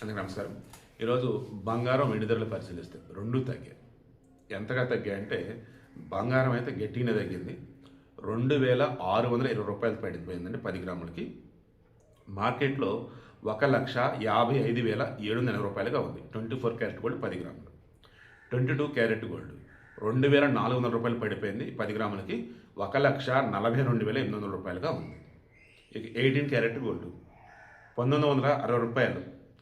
అందరికీ నమస్కారం. ఈరోజు బంగారం వెండి ధరలు పరిశీలిస్తే రెండూ తగ్గాయి. ఎంతగా తగ్గాయంటే బంగారం అయితే గట్టిగానే తగ్గింది. 2620 రూపాయలు పడిపోయిందండి 10 గ్రాములకి. మార్కెట్లో 1,55,780 రూపాయలుగా ఉంది. 24 క్యారెట్ గోల్డ్ 10 గ్రాములు. 22 క్యారెట్ గోల్డ్ 2,400 రూపాయలు పడిపోయింది 10 గ్రాములకి. 1,42,800 రూపాయలుగా ఉంది. ఇక 18 క్యారెట్ గోల్డ్ 1960 రూపాయలు.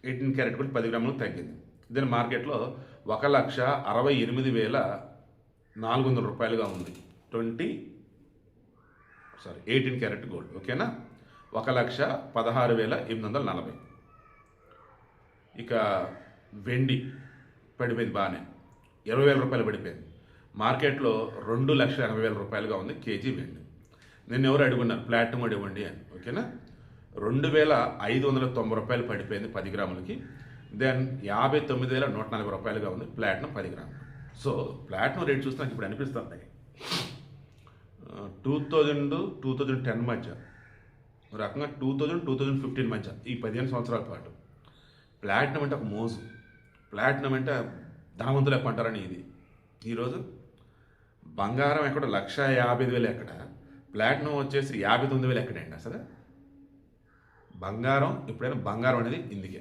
18 క్యారెట్ గోల్డ్ 10 గ్రాములు తగ్గింది. దీని మార్కెట్లో 1,68,400 రూపాయలుగా ఉంది. 18 క్యారెట్ గోల్డ్. ఓకేనా? 1,16,840. ఇక వెండి పడిపోయింది బాగానే, 20,000 రూపాయలు పడిపోయింది. మార్కెట్లో 2,80,000 రూపాయలుగా ఉంది కేజీ వెండి. నేను ఎవరు అడుగున్నారు ప్లాటినం కూడా ఇవ్వండి అని. ఓకేనా? 2,590 రూపాయలు పడిపోయింది 10 గ్రాములకి. దెన్ 59,140 రూపాయలుగా ఉంది ప్లాటినం 10 గ్రాములు. సో ప్లాటినం రేట్ చూస్తే నాకు ఇప్పుడు అనిపిస్తుంది 2000-2010 మధ్య, ఒక రకంగా 2000-2015 మధ్య, ఈ 15 సంవత్సరాల పాటు ప్లాటినం అంటే ఒక మోజు. ప్లాటినం అంటే ధనవంతులు ఎక్కువ అంటారని ఇది. ఈరోజు బంగారం ఎక్కడ 1,55,000 ఎక్కడ, ప్లాటినం వచ్చేసి 59,000 ఎక్కడండి అసలు. బంగారం ఎప్పుడైనా బంగారం అనేది ఇందుకే.